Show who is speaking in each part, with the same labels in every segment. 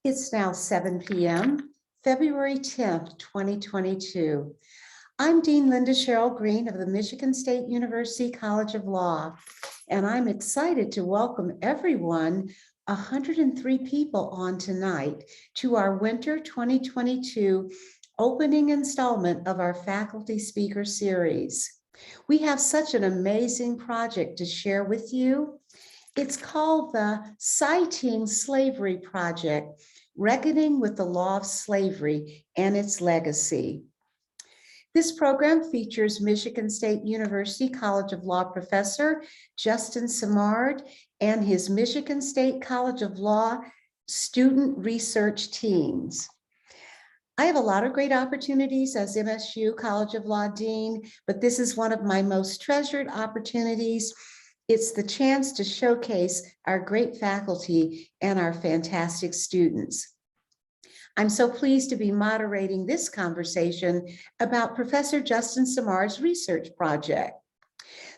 Speaker 1: It's now 7 p.m., February 10th, 2022. I'm Dean Linda Sheryl Greene of the Michigan State University College of Law, and I'm excited to welcome everyone, 103 people on tonight, to our winter 2022 opening installment of our faculty speaker series. We have such an amazing project to share with you. It's called the Citing Slavery Project, Reckoning with the Law of Slavery and its Legacy. This program features Michigan State University College of Law professor Justin Simard and his Michigan State College of Law student research teams. I have a lot of great opportunities as MSU College of Law Dean, but this is one of my most treasured opportunities. It's the chance to showcase our great faculty and our fantastic students. I'm so pleased to be moderating this conversation about Professor Justin Simard's research project.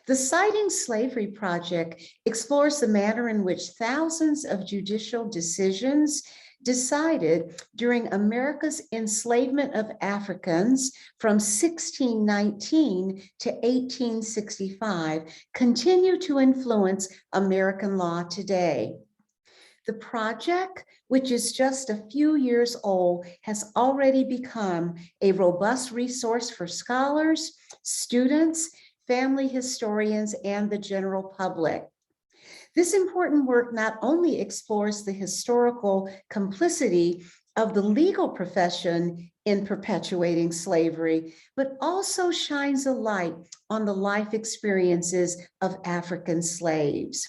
Speaker 1: The Citing Slavery Project explores the manner in which thousands of judicial decisions decided during America's enslavement of Africans from 1619 to 1865 continue to influence American law today. The project, which is just a few years old, has already become a robust resource for scholars, students, family historians, and the general public. This important work not only explores the historical complicity of the legal profession in perpetuating slavery, but also shines a light on the life experiences of African slaves.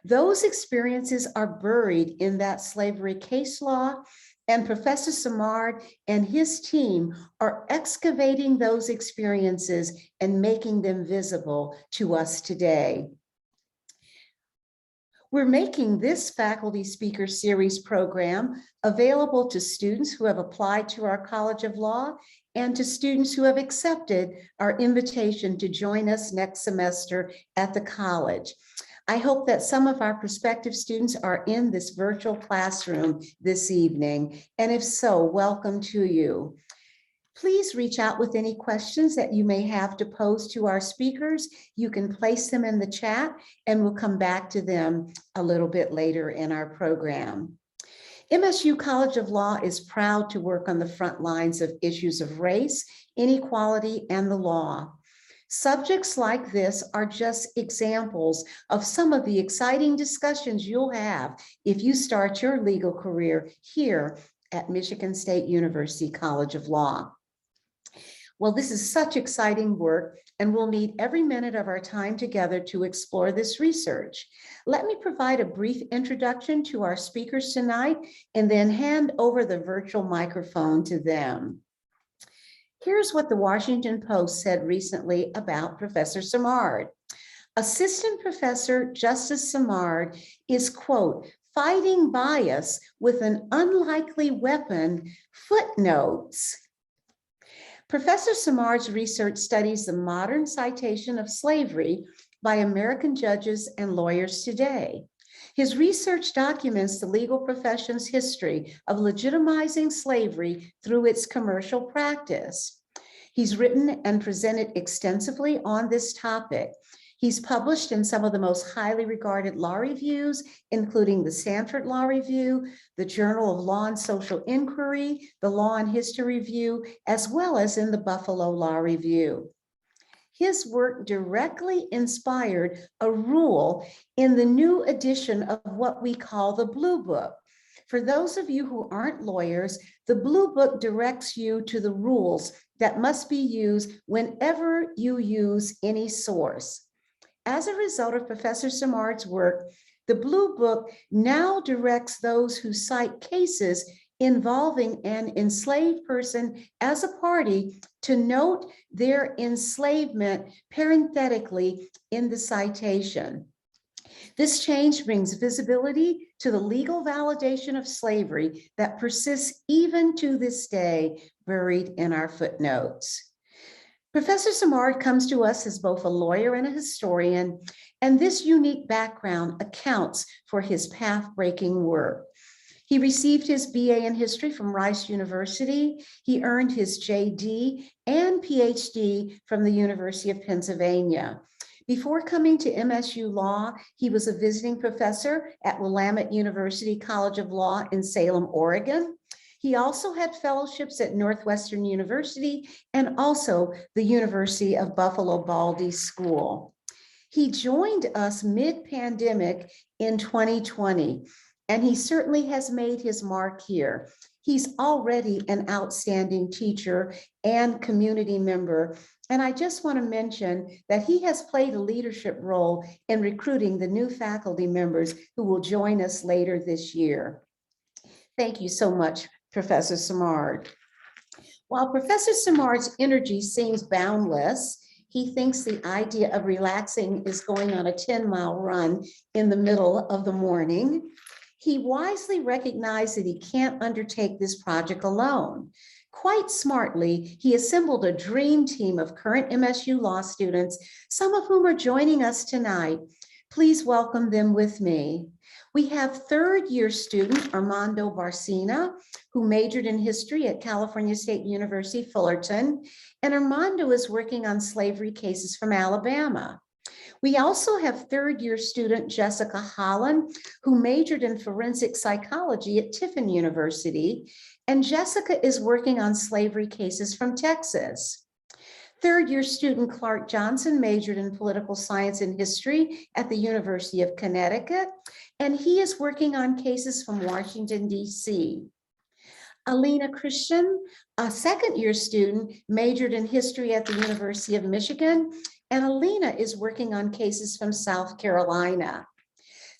Speaker 1: Those experiences are buried in that slavery case law, and Professor Simard and his team are excavating those experiences and making them visible to us today. We're making this faculty speaker series program available to students who have applied to our College of Law and to students who have accepted our invitation to join us next semester at the college. I hope that some of our prospective students are in this virtual classroom this evening, and if so, welcome to you. Please reach out with any questions that you may have to pose to our speakers. You can place them in the chat and we'll come back to them a little bit later in our program. MSU College of Law is proud to work on the front lines of issues of race, inequality, and the law. Subjects like this are just examples of some of the exciting discussions you'll have if you start your legal career here at Michigan State University College of Law. Well, this is such exciting work, and we'll need every minute of our time together to explore this research. Let me provide a brief introduction to our speakers tonight and then hand over the virtual microphone to them. Here's what the Washington Post said recently about Professor Simard. Assistant Professor Justice Simard is, quote, fighting bias with an unlikely weapon, footnotes. Professor Simard's research studies the modern citation of slavery by American judges and lawyers today. His research documents the legal profession's history of legitimizing slavery through its commercial practice. He's written and presented extensively on this topic. He's published in some of the most highly regarded law reviews, including the Stanford Law Review, the Journal of Law and Social Inquiry, the Law and History Review, as well as in the Buffalo Law Review. His work directly inspired a rule in the new edition of what we call the Blue Book. For those of you who aren't lawyers, the Blue Book directs you to the rules that must be used whenever you use any source. As a result of Professor Simard's work, the Blue Book now directs those who cite cases involving an enslaved person as a party to note their enslavement parenthetically in the citation. This change brings visibility to the legal validation of slavery that persists even to this day, buried in our footnotes. Professor Simard comes to us as both a lawyer and a historian, and this unique background accounts for his path-breaking work. He received his BA in history from Rice University. He earned his JD and PhD from the University of Pennsylvania. Before coming to MSU Law, he was a visiting professor at Willamette University College of Law in Salem, Oregon. He also had fellowships at Northwestern University and also the University of Buffalo Baldy School. He joined us mid-pandemic in 2020, and he certainly has made his mark here. He's already an outstanding teacher and community member. And I just want to mention that he has played a leadership role in recruiting the new faculty members who will join us later this year. Thank you so much, Professor Simard. While Professor Simard's energy seems boundless, he thinks the idea of relaxing is going on a 10-mile run in the middle of the morning. He wisely recognized that he can't undertake this project alone. Quite smartly, he assembled a dream team of current MSU law students, some of whom are joining us tonight. Please welcome them with me. We have third-year student Armando Barcina, who majored in history at California State University, Fullerton, and Armando is working on slavery cases from Alabama. We also have third-year student Jessica Holland, who majored in forensic psychology at Tiffin University, and Jessica is working on slavery cases from Texas. Third-year student Clark Johnson majored in political science and history at the University of Connecticut, and he is working on cases from Washington, D.C. Alina Christian, a second-year student, majored in history at the University of Michigan, and Alina is working on cases from South Carolina.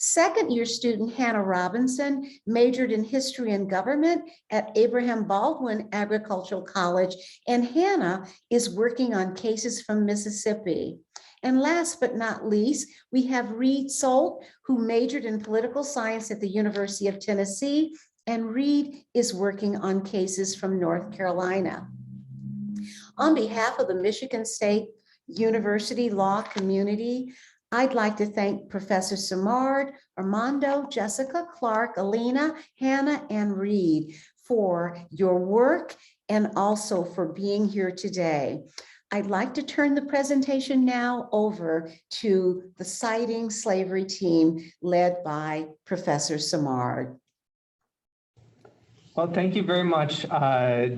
Speaker 1: Second-year student Hannah Robinson majored in history and government at Abraham Baldwin Agricultural College, and Hannah is working on cases from Mississippi. And last but not least, we have Reed Solt, who majored in political science at the University of Tennessee, and Reed is working on cases from North Carolina. On behalf of the Michigan State University Law community, I'd like to thank Professor Simard, Armando, Jessica, Clark, Alina, Hannah, and Reed for your work and also for being here today. I'd like to turn the presentation now over to the Citing Slavery team led by Professor Simard.
Speaker 2: Well, thank you very much,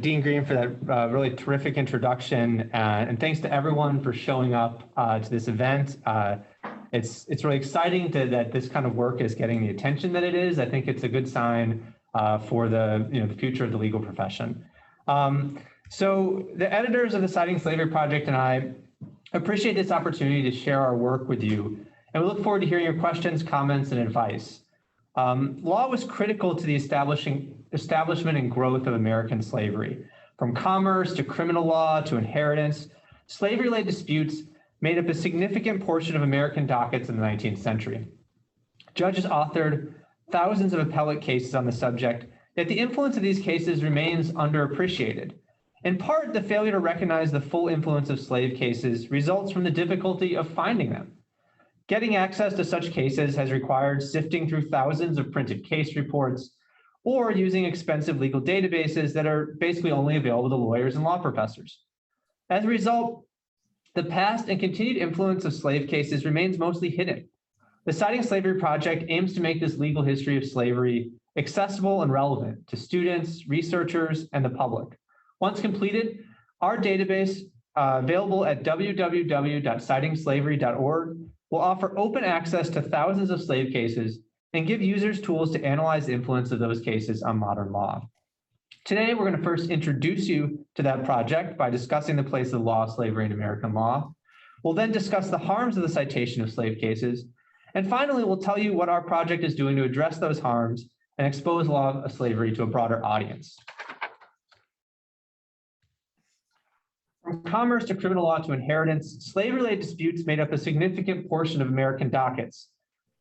Speaker 2: Dean Greene, for that really terrific introduction. And thanks to everyone for showing up to this event. It's really exciting that this kind of work is getting the attention that it is. I think it's a good sign for the future of the legal profession. So the editors of the Citing Slavery Project and I appreciate this opportunity to share our work with you, and we look forward to hearing your questions, comments, and advice. Law was critical to the establishment and growth of American slavery. From commerce to criminal law to inheritance, slavery-related disputes made up a significant portion of American dockets in the 19th century. Judges authored thousands of appellate cases on the subject, yet the influence of these cases remains underappreciated. In part, the failure to recognize the full influence of slave cases results from the difficulty of finding them. Getting access to such cases has required sifting through thousands of printed case reports or using expensive legal databases that are basically only available to lawyers and law professors. As a result, the past and continued influence of slave cases remains mostly hidden. The Citing Slavery Project aims to make this legal history of slavery accessible and relevant to students, researchers, and the public. Once completed, our database, available at www.citingslavery.org, will offer open access to thousands of slave cases and give users tools to analyze the influence of those cases on modern law. Today, we're going to first introduce you to that project by discussing the place of the law of slavery in American law. We'll then discuss the harms of the citation of slave cases. And finally, we'll tell you what our project is doing to address those harms and expose the law of slavery to a broader audience. From commerce to criminal law to inheritance, slavery-related disputes made up a significant portion of American dockets.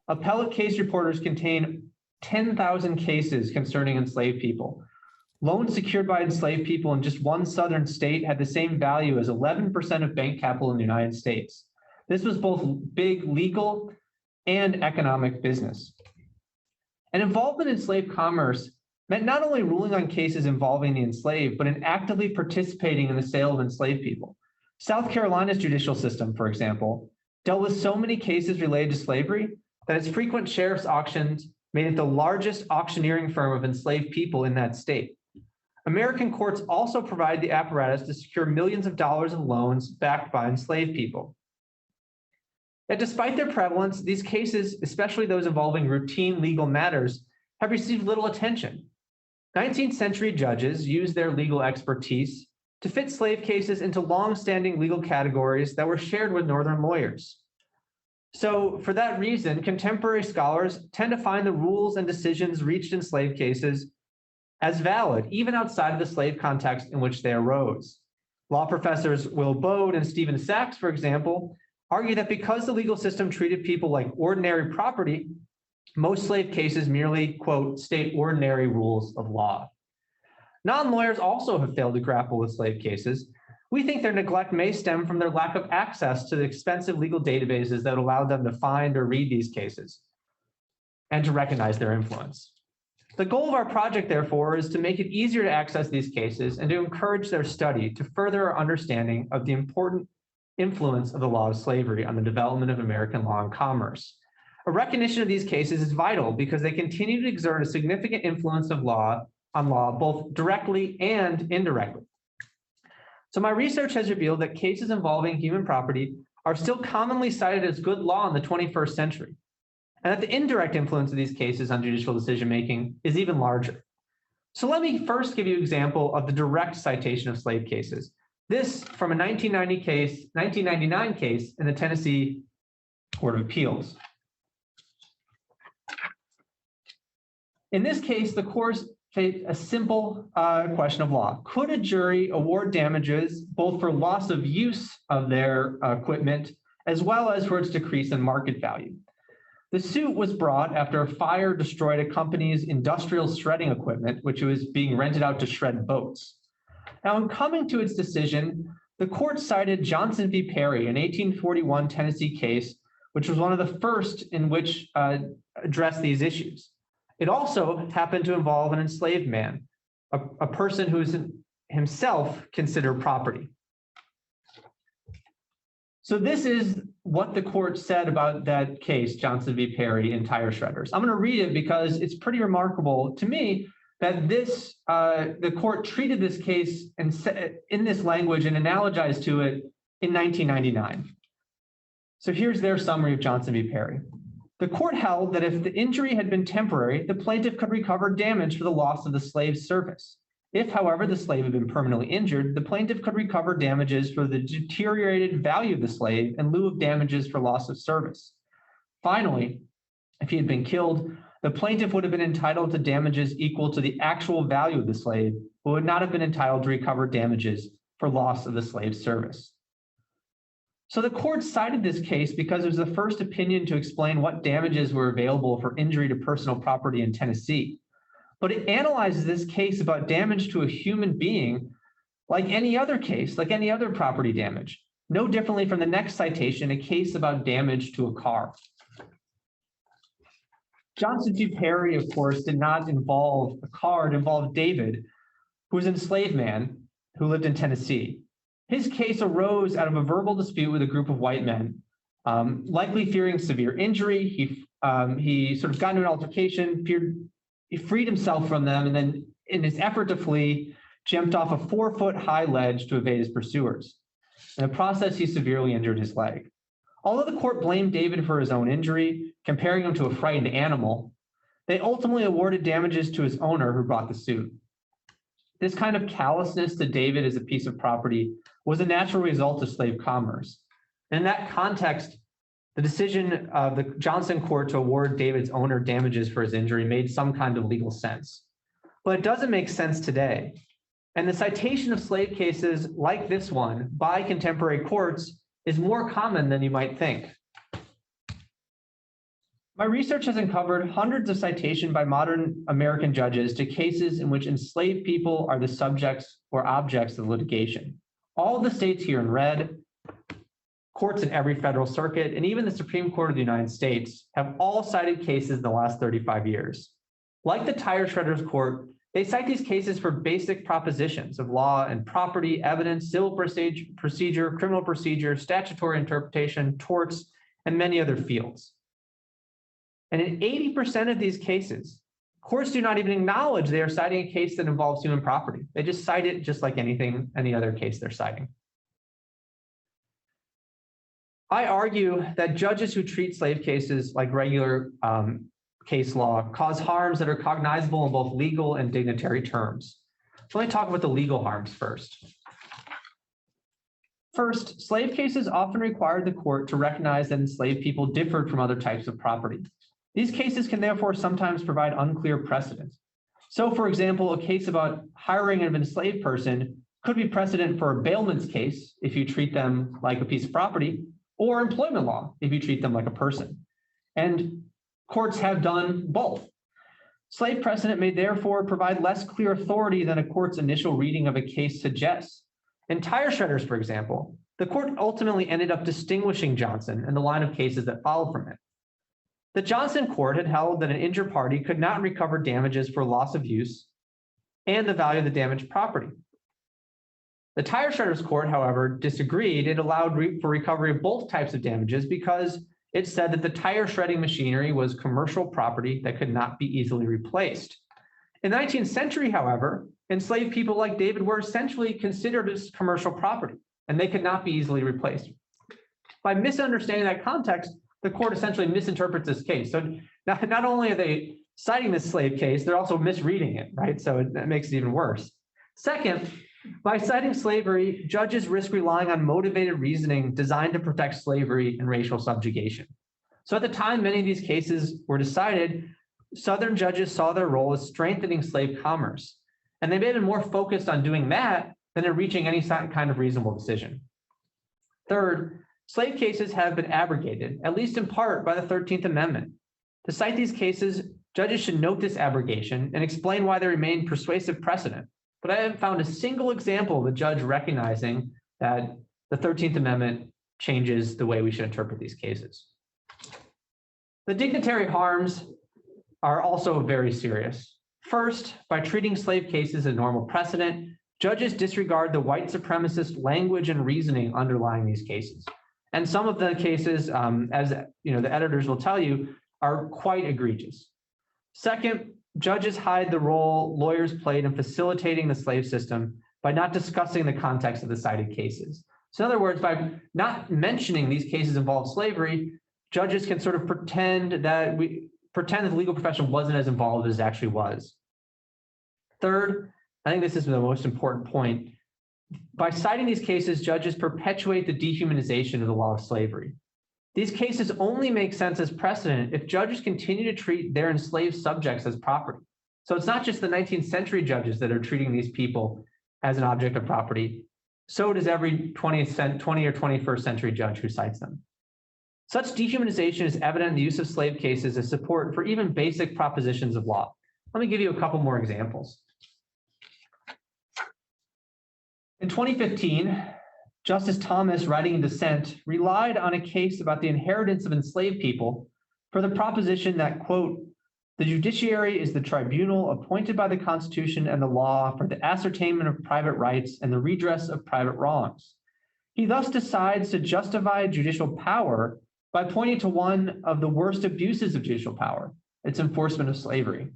Speaker 2: Appellate case reporters contain 10,000 cases concerning enslaved people. Loans secured by enslaved people in just one southern state had the same value as 11% of bank capital in the United States. This was both big legal and economic business. And involvement in slave commerce meant not only ruling on cases involving the enslaved, but in actively participating in the sale of enslaved people. South Carolina's judicial system, for example, dealt with so many cases related to slavery that its frequent sheriff's auctions made it the largest auctioneering firm of enslaved people in that state. American courts also provide the apparatus to secure millions of dollars of loans backed by enslaved people. Yet despite their prevalence, these cases, especially those involving routine legal matters, have received little attention. 19th century judges used their legal expertise to fit slave cases into long-standing legal categories that were shared with Northern lawyers. So for that reason, contemporary scholars tend to find the rules and decisions reached in slave cases as valid, even outside of the slave context in which they arose. Law professors Will Bode and Stephen Sachs, for example, argue that because the legal system treated people like ordinary property, most slave cases merely, quote, state ordinary rules of law. Non-lawyers also have failed to grapple with slave cases. We think their neglect may stem from their lack of access to the expensive legal databases that allow them to find or read these cases and to recognize their influence. The goal of our project, therefore, is to make it easier to access these cases and to encourage their study to further our understanding of the important influence of the law of slavery on the development of American law and commerce. A recognition of these cases is vital because they continue to exert a significant influence of law on law, both directly and indirectly. So my research has revealed that cases involving human property are still commonly cited as good law in the 21st century, and that the indirect influence of these cases on judicial decision-making is even larger. So let me first give you an example of the direct citation of slave cases. This from a 1999 case in the Tennessee Court of Appeals. In this case, the court faced a simple question of law. Could a jury award damages both for loss of use of their equipment as well as for its decrease in market value? The suit was brought after a fire destroyed a company's industrial shredding equipment, which was being rented out to shred boats. Now, in coming to its decision, the court cited Johnson v. Perry, an 1841 Tennessee case, which was one of the first in which addressed these issues. It also happened to involve an enslaved man, a person who is himself considered property. So this is what the court said about that case, Johnson v. Perry and tire shredders. I'm going to read it because it's pretty remarkable to me that the court treated this case in this language and analogized to it in 1999. So here's their summary of Johnson v. Perry. The court held that if the injury had been temporary, the plaintiff could recover damage for the loss of the slave's service. If, however, the slave had been permanently injured, the plaintiff could recover damages for the deteriorated value of the slave in lieu of damages for loss of service. Finally, if he had been killed, the plaintiff would have been entitled to damages equal to the actual value of the slave, but would not have been entitled to recover damages for loss of the slave's service. So the court cited this case because it was the first opinion to explain what damages were available for injury to personal property in Tennessee. But it analyzes this case about damage to a human being like any other case, like any other property damage, no differently from the next citation, a case about damage to a car. Johnson v. Perry, of course, did not involve a car. It involved David, who was an enslaved man who lived in Tennessee. His case arose out of a verbal dispute with a group of white men, likely fearing severe injury. He sort of got into an altercation, he freed himself from them, and then in his effort to flee, jumped off a 4-foot-high ledge to evade his pursuers. In the process, he severely injured his leg. Although the court blamed David for his own injury, comparing him to a frightened animal, they ultimately awarded damages to his owner who brought the suit. This kind of callousness to David as a piece of property was a natural result of slave commerce. In that context, the decision of the Johnson court to award David's owner damages for his injury made some kind of legal sense. But it doesn't make sense today. And the citation of slave cases like this one by contemporary courts is more common than you might think. My research has uncovered hundreds of citations by modern American judges to cases in which enslaved people are the subjects or objects of litigation. All of the states here in red, courts in every federal circuit, and even the Supreme Court of the United States have all cited cases in the last 35 years. Like the tire shredders court, They cite these cases for basic propositions of law and property, evidence, civil procedure, criminal procedure, statutory interpretation, torts, and many other fields. And in 80% of these cases, courts do not even acknowledge they are citing a case that involves human property. They just cite it just like any other case they're citing. I argue that judges who treat slave cases like regular case law cause harms that are cognizable in both legal and dignitary terms. So let me talk about the legal harms first. First, slave cases often required the court to recognize that enslaved people differed from other types of property. These cases can therefore sometimes provide unclear precedent. So, for example, a case about hiring an enslaved person could be precedent for a bailment's case if you treat them like a piece of property, or employment law if you treat them like a person. And courts have done both. Slave precedent may therefore provide less clear authority than a court's initial reading of a case suggests. In tire shredders, for example, the court ultimately ended up distinguishing Johnson and the line of cases that followed from it. The Johnson court had held that an injured party could not recover damages for loss of use and the value of the damaged property. The tire shredders court, however, disagreed. It allowed for recovery of both types of damages because it said that the tire shredding machinery was commercial property that could not be easily replaced. In the 19th century, however, enslaved people like David were essentially considered as commercial property, and they could not be easily replaced. By misunderstanding that context, the court essentially misinterprets this case. So not only are they citing this slave case, they're also misreading it, right? So that makes it even worse. Second, by citing slavery, judges risk relying on motivated reasoning designed to protect slavery and racial subjugation. So at the time many of these cases were decided, Southern judges saw their role as strengthening slave commerce, and they made it more focused on doing that than in reaching any kind of reasonable decision. Third, slave cases have been abrogated, at least in part, by the 13th Amendment. To cite these cases, judges should note this abrogation and explain why they remain persuasive precedent. But I haven't found a single example of a judge recognizing that the 13th Amendment changes the way we should interpret these cases. The dignitary harms are also very serious. First, by treating slave cases as normal precedent, judges disregard the white supremacist language and reasoning underlying these cases. And some of the cases, as you know, the editors will tell you, are quite egregious. Second, judges hide the role lawyers played in facilitating the slave system by not discussing the context of the cited cases. So in other words, by not mentioning these cases involved slavery, judges can sort of pretend that the legal profession wasn't as involved as it actually was. Third, I think this is the most important point. By citing these cases, judges perpetuate the dehumanization of the law of slavery. These cases only make sense as precedent if judges continue to treat their enslaved subjects as property. So it's not just the 19th century judges that are treating these people as an object of property. So does every 20 or 21st century judge who cites them. Such dehumanization is evident in the use of slave cases as support for even basic propositions of law. Let me give you a couple more examples. In 2015, Justice Thomas, writing in dissent, relied on a case about the inheritance of enslaved people for the proposition that, quote, the judiciary is the tribunal appointed by the Constitution and the law for the ascertainment of private rights and the redress of private wrongs. He thus decides to justify judicial power by pointing to one of the worst abuses of judicial power, its enforcement of slavery.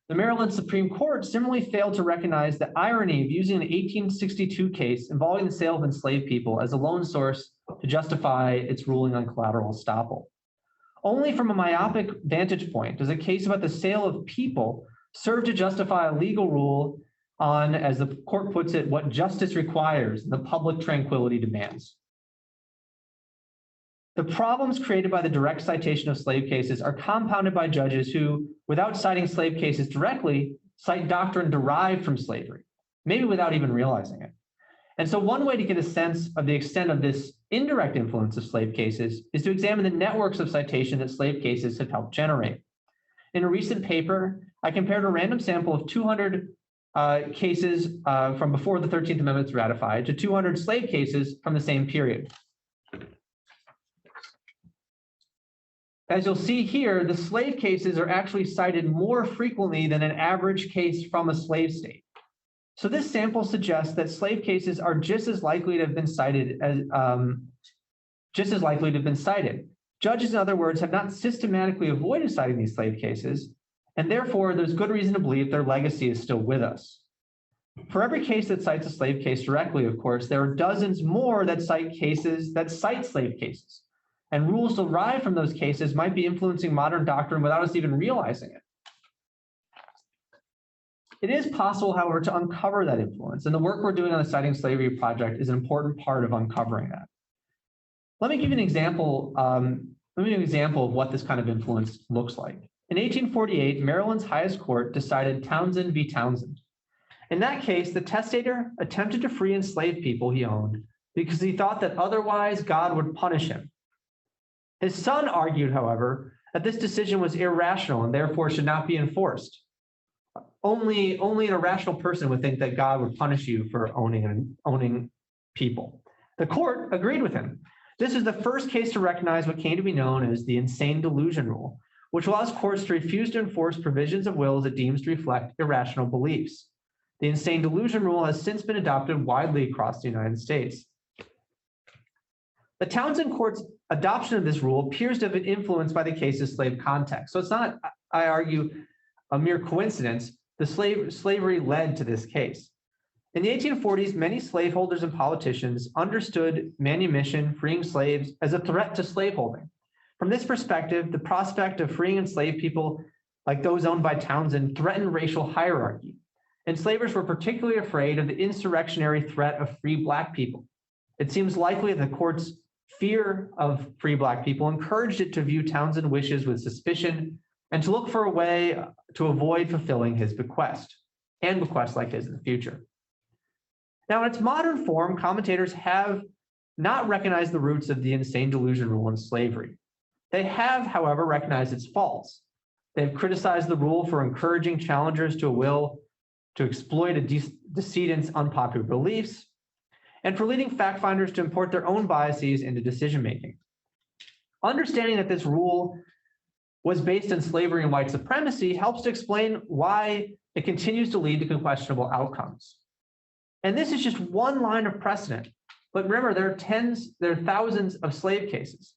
Speaker 2: The Maryland Supreme Court similarly failed to recognize the irony of using an 1862 case involving the sale of enslaved people as a lone source to justify its ruling on collateral estoppel. Only from a myopic vantage point does a case about the sale of people serve to justify a legal rule on, as the court puts it, what justice requires and the public tranquility demands. The problems created by the direct citation of slave cases are compounded by judges who, without citing slave cases directly, cite doctrine derived from slavery, maybe without even realizing it. And so one way to get a sense of the extent of this indirect influence of slave cases is to examine the networks of citation that slave cases have helped generate. In a recent paper, I compared a random sample of 200 cases from before the 13th Amendment was ratified to 200 slave cases from the same period. As you'll see here, the slave cases are actually cited more frequently than an average case from a slave state. So this sample suggests that slave cases are just as likely to have been cited as Judges, in other words, have not systematically avoided citing these slave cases, and therefore there's good reason to believe their legacy is still with us. For every case that cites a slave case directly, of course, there are dozens more that cite slave cases. And rules derived from those cases might be influencing modern doctrine without us even realizing it. It is possible, however, to uncover that influence, and the work we're doing on the Citing Slavery project is an important part of uncovering that. Let me give you an example. Of what this kind of influence looks like. In 1848, Maryland's highest court decided Townsend v. Townsend. In that case, the testator attempted to free enslaved people he owned because he thought that otherwise God would punish him. His son argued, however, that this decision was irrational and therefore should not be enforced. Only an irrational person would think that God would punish you for owning people. The court agreed with him. This is the first case to recognize what came to be known as the insane delusion rule, which allows courts to refuse to enforce provisions of wills it deems to reflect irrational beliefs. The insane delusion rule has since been adopted widely across the United States. The Townsend court's adoption of this rule appears to have been influenced by the case's slave context. So it's not, I argue, a mere coincidence. The slavery led to this case. In the 1840s, many slaveholders and politicians understood manumission, freeing slaves, as a threat to slaveholding. From this perspective, the prospect of freeing enslaved people, like those owned by Townsend, threatened racial hierarchy. Enslavers were particularly afraid of the insurrectionary threat of free Black people. It seems likely that the court's fear of free Black people encouraged it to view Townsend's wishes with suspicion and to look for a way to avoid fulfilling his bequest and bequests like his in the future. Now, in its modern form, commentators have not recognized the roots of the insane delusion rule in slavery. They have, however, recognized its faults. They've criticized the rule for encouraging challengers to a will to exploit a decedent's unpopular beliefs, and for leading fact finders to import their own biases into decision-making. Understanding that this rule was based on slavery and white supremacy helps to explain why it continues to lead to questionable outcomes. And this is just one line of precedent. But remember, there are thousands of slave cases,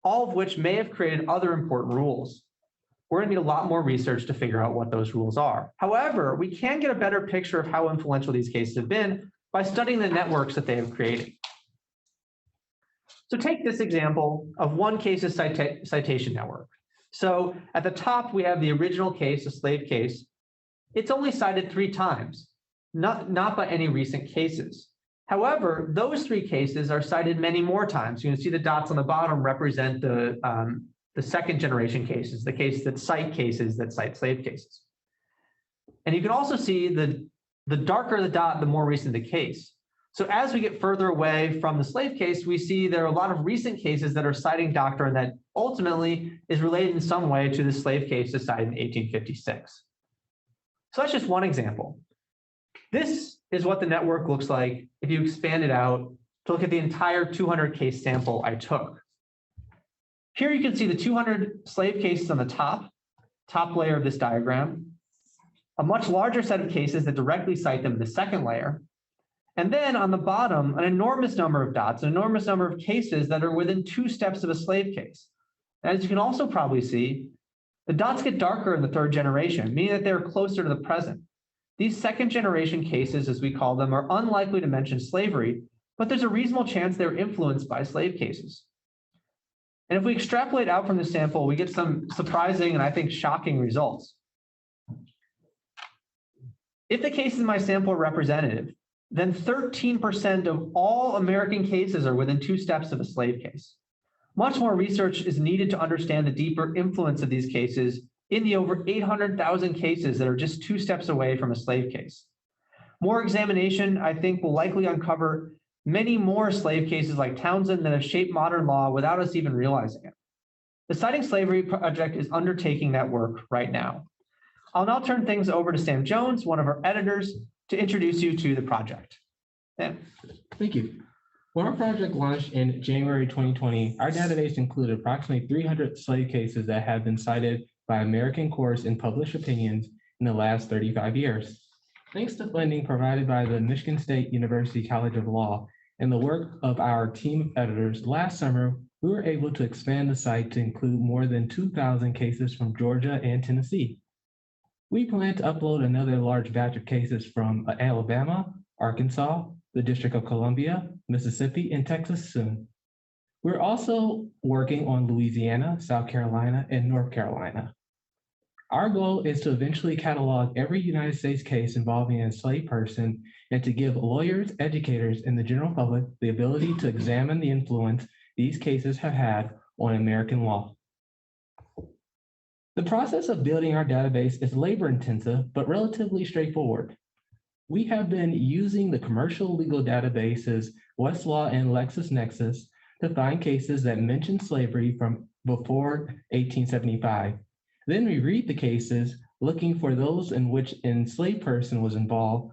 Speaker 2: all of which may have created other important rules. We're going to need a lot more research to figure out what those rules are. However, we can get a better picture of how influential these cases have been by studying the networks that they have created. So take this example of one case's citation network. So at the top, we have the original case, a slave case. It's only cited 3 times, not by any recent cases. However, those 3 cases are cited many more times. You can see the dots on the bottom represent the second generation cases, the cases that cite slave cases. And you can also see the darker the dot, the more recent the case. So as we get further away from the slave case, we see there are a lot of recent cases that are citing doctrine that ultimately is related in some way to the slave case decided in 1856. So that's just one example. This is what the network looks like if you expand it out to look at the entire 200 case sample I took. Here you can see the 200 slave cases on the top layer of this diagram, a much larger set of cases that directly cite them in the second layer, and then on the bottom, an enormous number of dots, an enormous number of cases that are within 2 steps of a slave case. As you can also probably see, the dots get darker in the 3rd generation, meaning that they're closer to the present. These 2nd generation cases, as we call them, are unlikely to mention slavery, but there's a reasonable chance they're influenced by slave cases. And if we extrapolate out from the sample, we get some surprising and I think shocking results. If the cases in my sample are representative, then 13% of all American cases are within 2 steps of a slave case. Much more research is needed to understand the deeper influence of these cases in the over 800,000 cases that are just 2 steps away from a slave case. More examination, I think, will likely uncover many more slave cases like Townsend that have shaped modern law without us even realizing it. The Citing Slavery project is undertaking that work right now. I'll now turn things over to Sam Jones, one of our editors, to introduce you to the project. Sam.
Speaker 3: Thank you. When our project launched in January 2020, our database included approximately 300 slave cases that have been cited by American courts and published opinions in the last 35 years. Thanks to funding provided by the Michigan State University College of Law and the work of our team of editors, last summer, we were able to expand the site to include more than 2,000 cases from Georgia and Tennessee. We plan to upload another large batch of cases from Alabama, Arkansas, the District of Columbia, Mississippi, and Texas soon. We're also working on Louisiana, South Carolina, and North Carolina. Our goal is to eventually catalog every United States case involving an enslaved person and to give lawyers, educators, and the general public the ability to examine the influence these cases have had on American law. The process of building our database is labor-intensive, but relatively straightforward. We have been using the commercial legal databases Westlaw and LexisNexis to find cases that mention slavery from before 1875. Then we read the cases, looking for those in which an enslaved person was involved,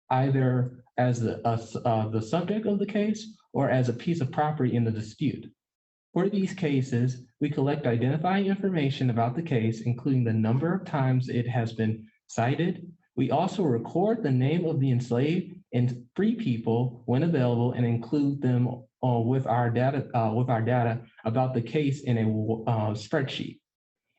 Speaker 3: either as the subject of the case or as a piece of property in the dispute. For these cases, we collect identifying information about the case, including the number of times it has been cited. We also record the name of the enslaved and free people when available and include them with our data about the case in a spreadsheet.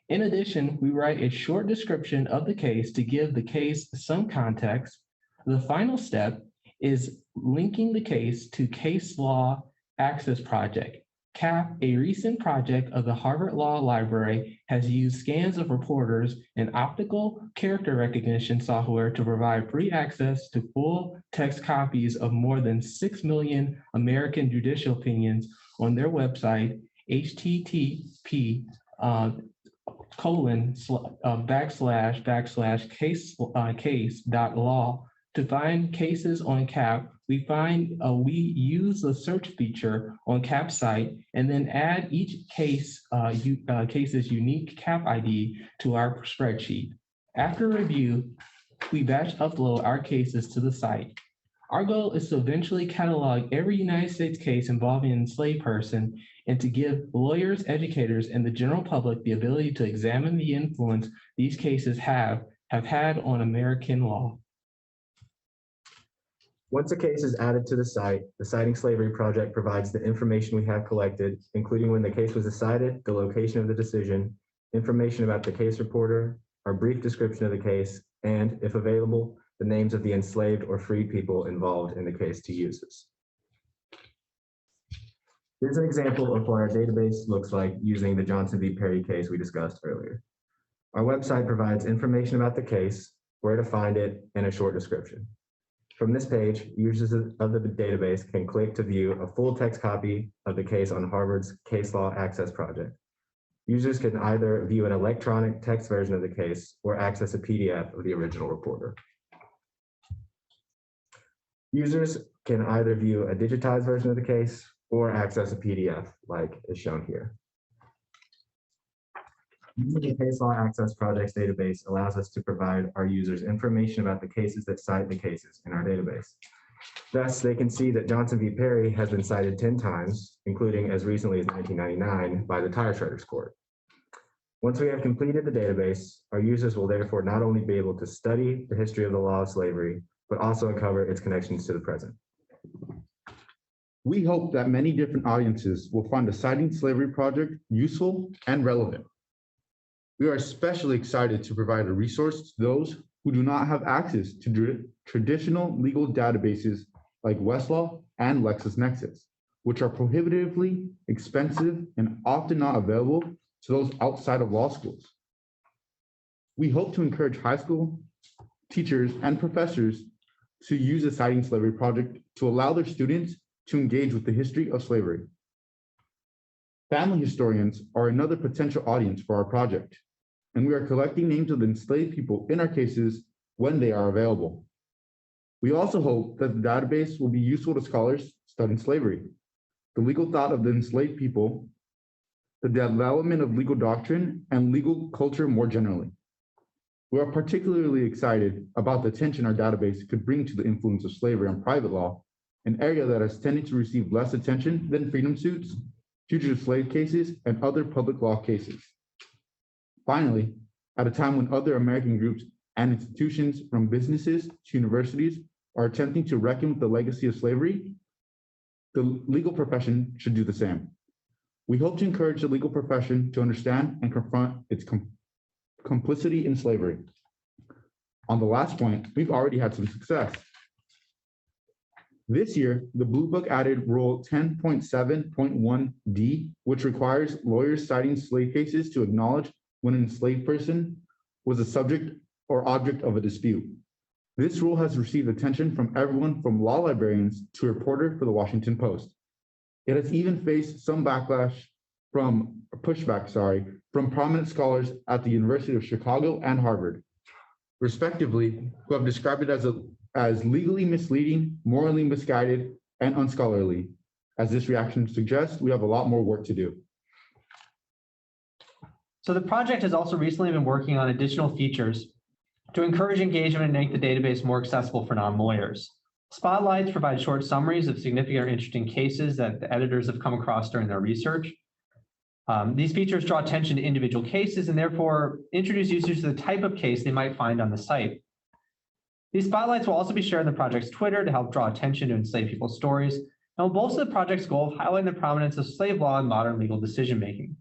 Speaker 3: In addition, we write a short description of the case to give the case some context. The final step is linking the case to Case Law Access Project. CAP, a recent project of the Harvard Law Library, has used scans of reporters and optical character recognition software to provide free access to full text copies of more than 6 million American judicial opinions on their website, http://case.law. To find cases on CAP, we use the search feature on CAP's site and then add each case's unique CAP ID to our spreadsheet. After review, we batch upload our cases to the site. Our goal is to eventually catalog every United States case involving an enslaved person and to give lawyers, educators, and the general public the ability to examine the influence these cases have had on American law.
Speaker 4: Once a case is added to the site, the Citing Slavery Project provides the information we have collected, including when the case was decided, the location of the decision, information about the case reporter, our brief description of the case, and, if available, the names of the enslaved or freed people involved in the case to use this. Here's an example of what our database looks like using the Johnson v. Perry case we discussed earlier. Our website provides information about the case, where to find it, and a short description. From this page, users of the database can click to view a full text copy of the case on Harvard's Case Law Access Project. Users can either view an electronic text version of the case or access a PDF of the original reporter. Users can either view a digitized version of the case or access a PDF, like is shown here. Using the Case Law Access Project's database allows us to provide our users information about the cases that cite the cases in our database. Thus, they can see that Johnson v. Perry has been cited 10 times, including as recently as 1999 by the Tire Shredders Court. Once we have completed the database, our users will therefore not only be able to study the history of the law of slavery, but also uncover its connections to the present.
Speaker 5: We hope that many different audiences will find the Citing Slavery Project useful and relevant. We are especially excited to provide a resource to those who do not have access to traditional legal databases like Westlaw and LexisNexis, which are prohibitively expensive and often not available to those outside of law schools. We hope to encourage high school teachers and professors to use the Citing Slavery Project to allow their students to engage with the history of slavery. Family historians are another potential audience for our project, and we are collecting names of the enslaved people in our cases when they are available. We also hope that the database will be useful to scholars studying slavery, the legal thought of the enslaved people, the development of legal doctrine, and legal culture more generally. We are particularly excited about the attention our database could bring to the influence of slavery on private law an area that has tended to receive less attention than freedom suits, fugitive slave cases, and other public law cases. Finally, at a time when other American groups and institutions, from businesses to universities, are attempting to reckon with the legacy of slavery, the legal profession should do the same. We hope to encourage the legal profession to understand and confront its complicity in slavery. On the last point, we've already had some success. This year, the Blue Book added Rule 10.7.1D, which requires lawyers citing slave cases to acknowledge when an enslaved person was a subject or object of a dispute. This rule has received attention from everyone from law librarians to a reporter for the Washington Post. It has even faced some pushback, from prominent scholars at the University of Chicago and Harvard, respectively, who have described it as legally misleading, morally misguided, and unscholarly. As this reaction suggests, we have a lot more work to do.
Speaker 2: So the project has also recently been working on additional features to encourage engagement and make the database more accessible for non-lawyers. Spotlights provide short summaries of significant or interesting cases that the editors have come across during their research. These features draw attention to individual cases and therefore introduce users to the type of case they might find on the site. These spotlights will also be shared on the project's Twitter to help draw attention to enslaved people's stories, and will bolster the project's goal of highlighting the prominence of slave law in modern legal decision-making.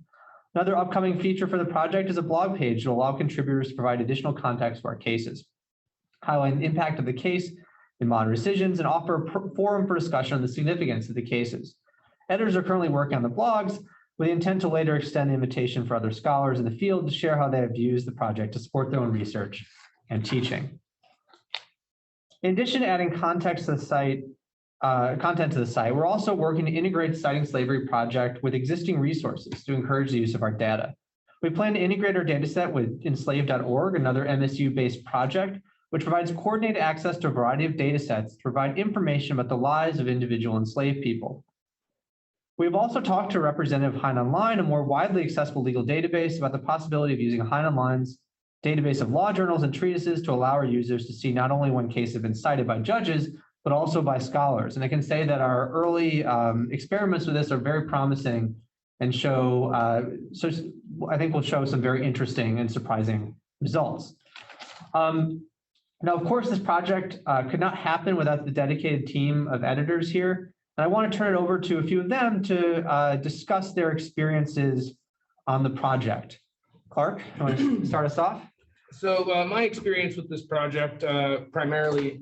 Speaker 2: Another upcoming feature for the project is a blog page to allow contributors to provide additional context for our cases, highlighting the impact of the case in modern decisions, and offer a forum for discussion on the significance of the cases. Editors are currently working on the blogs with the intent to later extend the invitation for other scholars in the field to share how they have used the project to support their own research and teaching. In addition to adding content to the site, we're also working to integrate the Citing Slavery project with existing resources to encourage the use of our data. We plan to integrate our data set with enslaved.org, another MSU-based project, which provides coordinated access to a variety of data sets to provide information about the lives of individual enslaved people. We've also talked to a representative of Hein Online, a more widely accessible legal database, about the possibility of using Hein Online's database of law journals and treatises to allow our users to see not only when cases have been cited by judges, but also by scholars. And I can say that our early experiments with this are very promising and show, I think will show some very interesting and surprising results. Now, of course, this project could not happen without the dedicated team of editors here. And I want to turn it over to a few of them to discuss their experiences on the project. Clark, you want to start us off?
Speaker 6: So my experience with this project primarily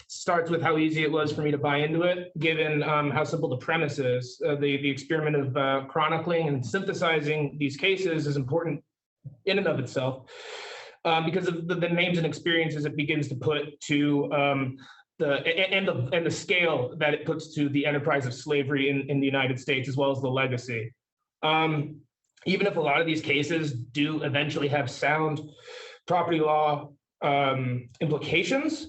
Speaker 6: starts with how easy it was for me to buy into it, given how simple the premise is. The experiment of chronicling and synthesizing these cases is important in and of itself because of the names and experiences it begins to put to the scale that it puts to the enterprise of slavery in the United States, as well as the legacy. Even if a lot of these cases do eventually have sound property law implications,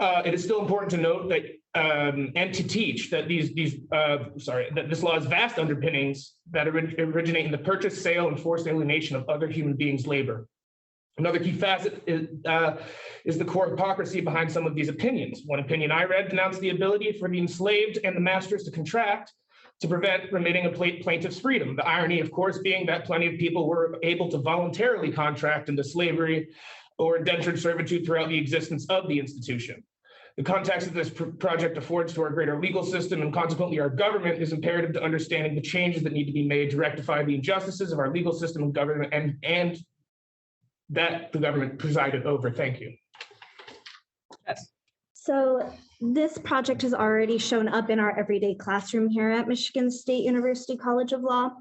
Speaker 6: it is still important to note that and to teach that that this law has vast underpinnings that originate in the purchase, sale, and forced alienation of other human beings' labor. Another key facet is the core hypocrisy behind some of these opinions. One opinion I read denounced the ability for the enslaved and the masters to contract to prevent remitting a plaintiff's freedom. The irony, of course, being that plenty of people were able to voluntarily contract into slavery or indentured servitude throughout the existence of the institution. The context that this project affords to our greater legal system and consequently our government is imperative to understanding the changes that need to be made to rectify the injustices of our legal system and government and that the government presided over. Thank you.
Speaker 2: Yes.
Speaker 7: So this project has already shown up in our everyday classroom here at Michigan State University College of Law.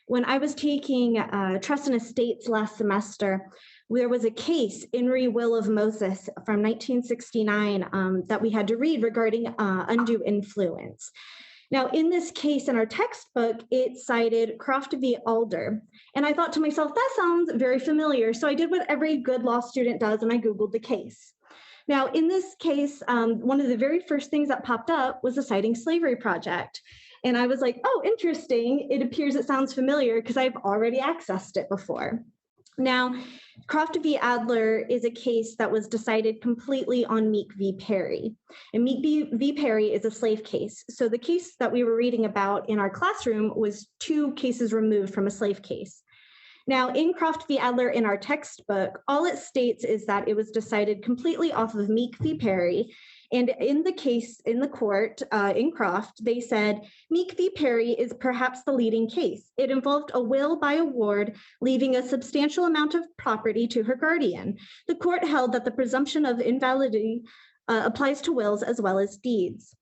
Speaker 7: When I was taking Trust and Estates last semester, there was a case, In Re Will of Moses from 1969 that we had to read regarding undue influence. Now, in this case, in our textbook, it cited Croft v. Alder. And I thought to myself, that sounds very familiar. So I did what every good law student does, and I Googled the case. Now, in this case, one of the very first things that popped up was the Citing Slavery project. And I was like, oh, interesting. It appears it sounds familiar because I've already accessed it before. Now, Croft v. Adler is a case that was decided completely on Meek v. Perry. And Meek v. Perry is a slave case. So the case that we were reading about in our classroom was 2 cases removed from a slave case. Now, in Croft v. Adler in our textbook, all it states is that it was decided completely off of Meek v. Perry. And in the case, in the court, in Croft, they said, Meek v. Perry is perhaps the leading case. It involved a will by a ward, leaving a substantial amount of property to her guardian. The court held that the presumption of invalidity applies to wills as well as deeds.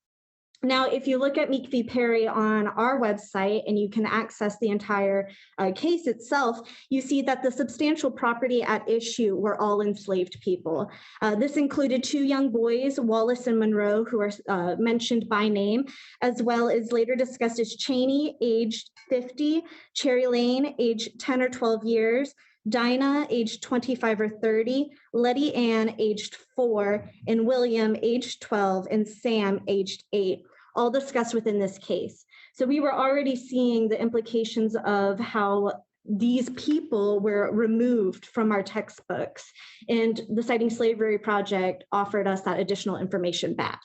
Speaker 7: Now, if you look at Meek v. Perry on our website and you can access the entire case itself, you see that the substantial property at issue were all enslaved people. This included 2 young boys, Wallace and Monroe, who are mentioned by name, as well as later discussed as Cheney, aged 50, Cherry Lane, aged 10 or 12 years, Dinah, aged 25 or 30, Letty Ann, aged 4, and William, aged 12, and Sam, aged 8, all discussed within this case. So we were already seeing the implications of how these people were removed from our textbooks, and the Citing Slavery Project offered us that additional information back.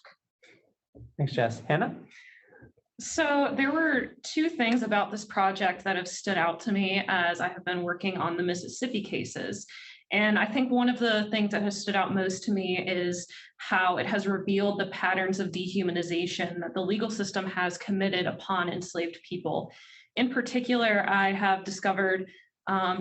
Speaker 2: Thanks, Jess. Hannah?
Speaker 8: So there were 2 things about this project that have stood out to me as I have been working on the Mississippi cases. And I think one of the things that has stood out most to me is how it has revealed the patterns of dehumanization that the legal system has committed upon enslaved people. In particular, I have discovered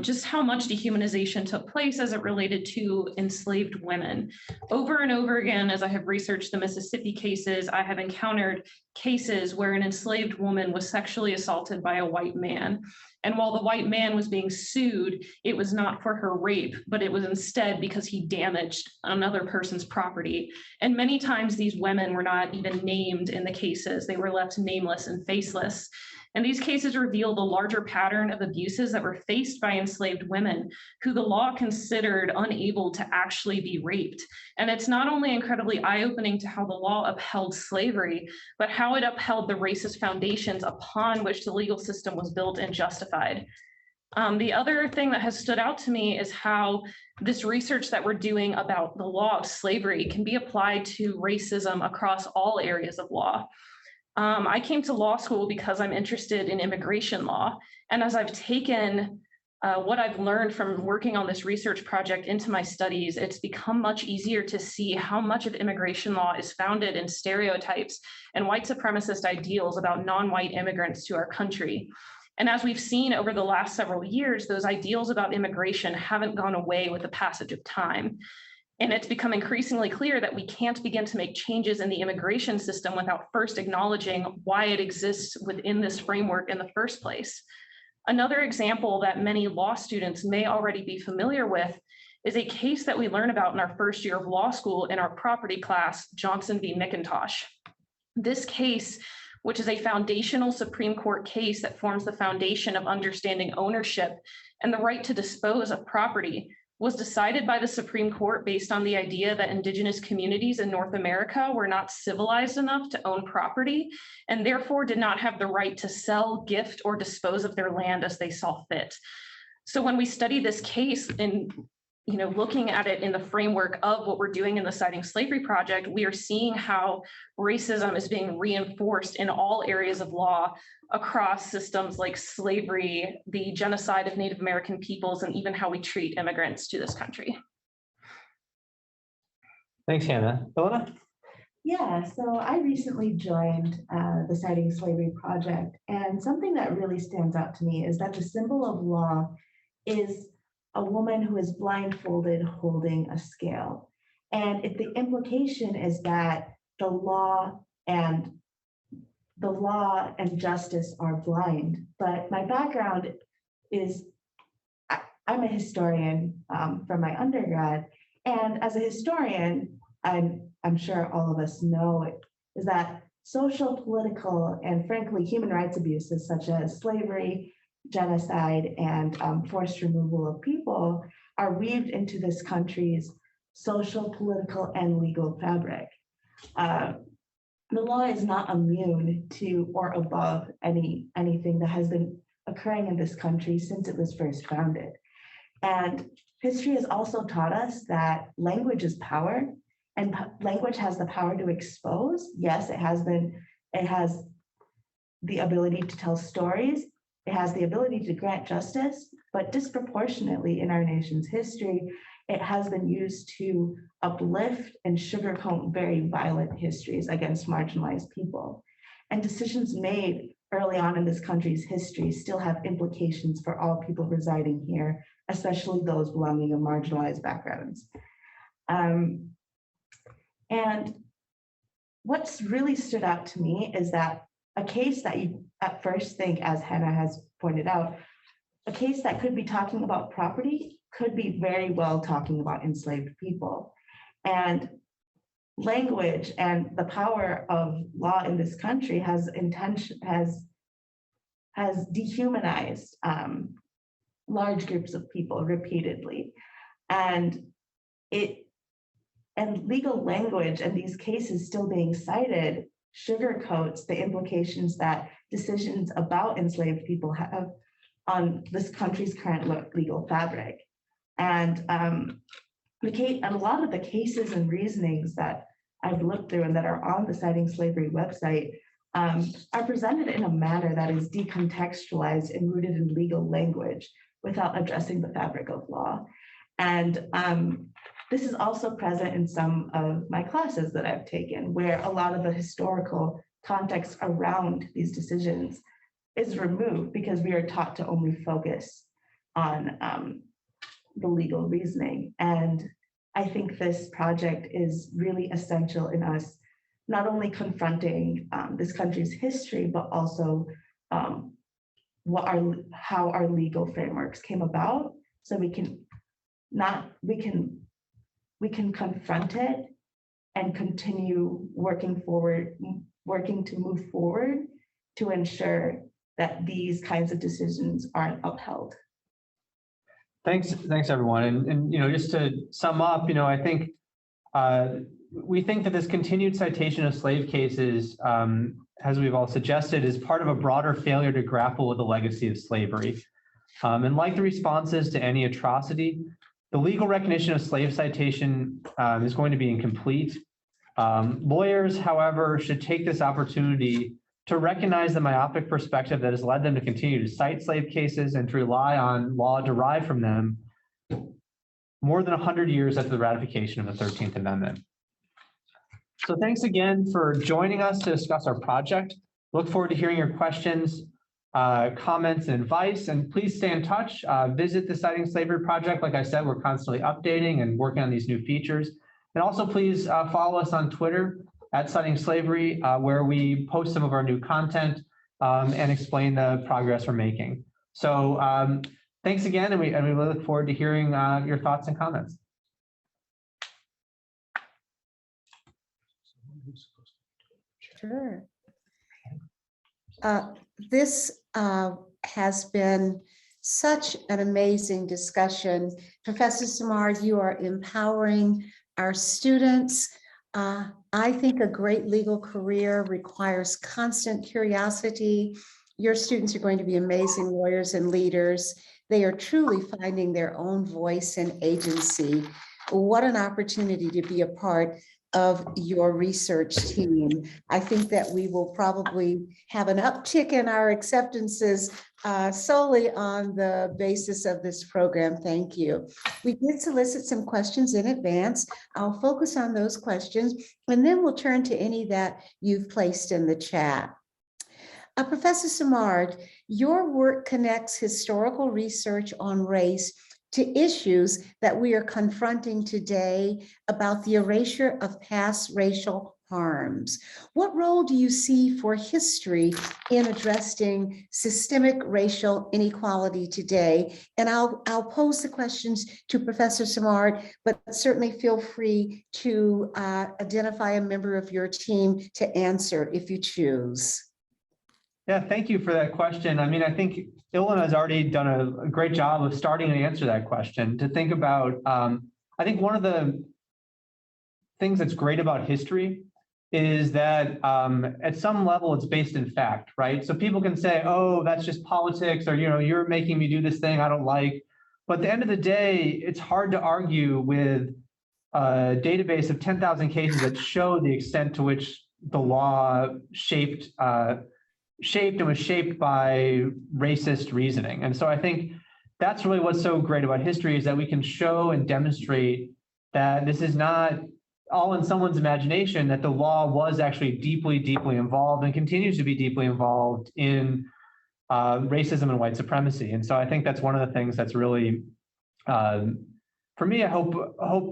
Speaker 8: just how much dehumanization took place as it related to enslaved women. Over and over again, as I have researched the Mississippi cases, I have encountered cases where an enslaved woman was sexually assaulted by a white man. And while the white man was being sued, it was not for her rape, but it was instead because he damaged another person's property. And many times these women were not even named in the cases. They were left nameless and faceless. And these cases revealed a larger pattern of abuses that were faced by enslaved women who the law considered unable to actually be raped. And it's not only incredibly eye-opening to how the law upheld slavery, but how it upheld the racist foundations upon which the legal system was built and justified. The other thing that has stood out to me is how this research that we're doing about the law of slavery can be applied to racism across all areas of law. I came to law school because I'm interested in immigration law. And as I've taken what I've learned from working on this research project into my studies, it's become much easier to see how much of immigration law is founded in stereotypes and white supremacist ideals about non-white immigrants to our country. And as we've seen over the last several years, those ideals about immigration haven't gone away with the passage of time. And it's become increasingly clear that we can't begin to make changes in the immigration system without first acknowledging why it exists within this framework in the first place. Another example that many law students may already be familiar with is a case that we learn about in our first year of law school in our property class, Johnson v. McIntosh. This case, which is a foundational Supreme Court case that forms the foundation of understanding ownership and the right to dispose of property, was decided by the Supreme Court based on the idea that indigenous communities in North America were not civilized enough to own property and therefore did not have the right to sell, gift, or dispose of their land as they saw fit. So when we study this case in looking at it in the framework of what we're doing in the Citing Slavery Project, we are seeing how racism is being reinforced in all areas of law across systems like slavery, the genocide of Native American peoples, and even how we treat immigrants to this country.
Speaker 2: Thanks, Hannah. Ilona?
Speaker 9: Yeah, so I recently joined the Citing Slavery Project, and something that really stands out to me is that the symbol of law is a woman who is blindfolded holding a scale. And if the implication is that the law and justice are blind. But my background is, I'm a historian from my undergrad. And as a historian, I'm sure all of us know it, is that social, political, and frankly, human rights abuses such as slavery, genocide, and forced removal of people are weaved into this country's social, political, and legal fabric. The law is not immune to or above anything that has been occurring in this country since it was first founded. And history has also taught us that language is power, and language has the power to expose. Yes, it has the ability to tell stories. It has the ability to grant justice, but disproportionately in our nation's history, it has been used to uplift and sugarcoat very violent histories against marginalized people. And decisions made early on in this country's history still have implications for all people residing here, especially those belonging to marginalized backgrounds. And what's really stood out to me is that a case that you at first think, as Hannah has pointed out, a case that could be talking about property could be very well talking about enslaved people. And language and the power of law in this country has dehumanized large groups of people repeatedly. And legal language and these cases still being cited sugarcoats the implications that decisions about enslaved people have on this country's current legal fabric. And a lot of the cases and reasonings that I've looked through and that are on the Citing Slavery website are presented in a manner that is decontextualized and rooted in legal language without addressing the fabric of law. And this is also present in some of my classes that I've taken, where a lot of the historical context around these decisions is removed because we are taught to only focus on the legal reasoning. And I think this project is really essential in us not only confronting this country's history, but also how our legal frameworks came about, so we can confront it and continue working to move forward to ensure that these kinds of decisions aren't upheld.
Speaker 2: Thanks, everyone. And just to sum up, I think we think that this continued citation of slave cases, as we've all suggested, is part of a broader failure to grapple with the legacy of slavery. And like the responses to any atrocity, the legal recognition of slave citation is going to be incomplete. Lawyers, however, should take this opportunity to recognize the myopic perspective that has led them to continue to cite slave cases and to rely on law derived from them more than 100 years after the ratification of the 13th Amendment. So thanks again for joining us to discuss our project. Look forward to hearing your questions, comments, and advice, and please stay in touch. Visit the Citing Slavery project. Like I said, we're constantly updating and working on these new features. And also please follow us on Twitter at Citing Slavery, where we post some of our new content and explain the progress we're making. So thanks again, and we look forward to hearing your thoughts and comments.
Speaker 1: Sure. This has been such an amazing discussion. Professor Simard, you are empowering our students. I think a great legal career requires constant curiosity. Your students are going to be amazing lawyers and leaders. They are truly finding their own voice and agency. What an opportunity to be a part of your research team. I think that we will probably have an uptick in our acceptances solely on the basis of this program. Thank you. We did solicit some questions in advance. I'll focus on those questions, and then we'll turn to any that you've placed in the chat. Professor Simard, your work connects historical research on race to issues that we are confronting today about the erasure of past racial harms. What role do you see for history in addressing systemic racial inequality today? And I'll pose the questions to Professor Simard, but certainly feel free to identify a member of your team to answer if you choose.
Speaker 2: Yeah, thank you for that question. I mean, I think Ilona has already done a great job of starting to answer that question. To think about, I think one of the things that's great about history is that at some level it's based in fact, right? So people can say, oh, that's just politics, or you're making me do this thing I don't like. But at the end of the day, it's hard to argue with a database of 10,000 cases that show the extent to which the law shaped and was shaped by racist reasoning. And so I think that's really what's so great about history, is that we can show and demonstrate that this is not all in someone's imagination, that the law was actually deeply, deeply involved and continues to be deeply involved in racism and white supremacy. And so I think that's one of the things that's really, for me, I hope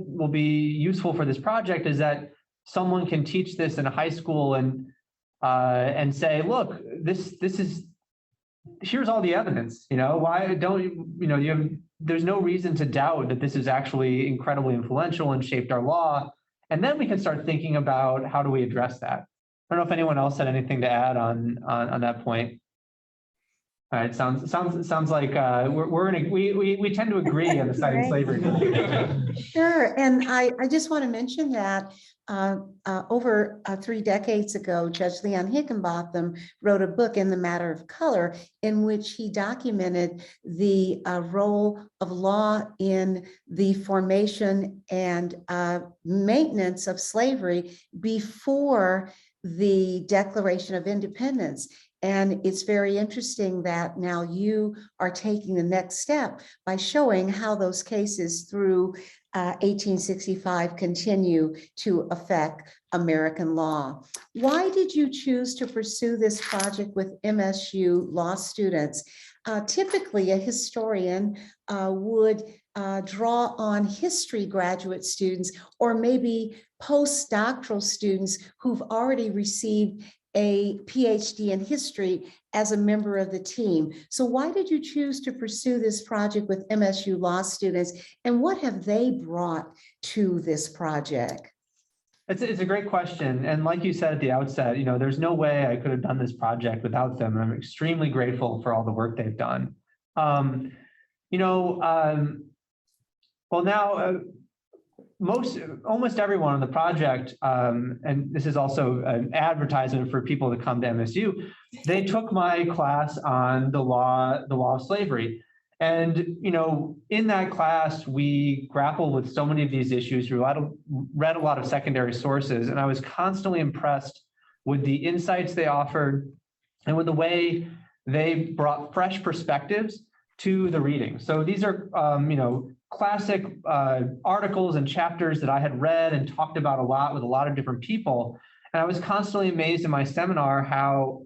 Speaker 2: will be useful for this project, is that someone can teach this in a high school and say, look, this is, here's all the evidence, why don't, there's no reason to doubt that this is actually incredibly influential and shaped our law. And then we can start thinking about how do we address that. I don't know if anyone else had anything to add on that point. All right, sounds like we tend to agree on the citing slavery.
Speaker 1: Sure, and I just want to mention that over 3 decades ago, Judge Leon Higginbotham wrote a book, In the Matter of Color, in which he documented the role of law in the formation and maintenance of slavery before the Declaration of Independence. And it's very interesting that now you are taking the next step by showing how those cases through 1865 continue to affect American law. Why did you choose to pursue this project with MSU law students? Typically, a historian would draw on history graduate students, or maybe postdoctoral students who've already received a PhD in history as a member of the team. So why did you choose to pursue this project with MSU law students, and what have they brought to this project?
Speaker 2: It's a great question. And like you said at the outset, there's no way I could have done this project without them. I'm extremely grateful for all the work they've done. Well, now, almost everyone on the project, and this is also an advertisement for people to come to MSU, they took my class on the law of slavery. And, in that class, we grappled with so many of these issues. We read a lot of secondary sources, and I was constantly impressed with the insights they offered and with the way they brought fresh perspectives to the reading. So these are, classic articles and chapters that I had read and talked about a lot with a lot of different people. And I was constantly amazed in my seminar how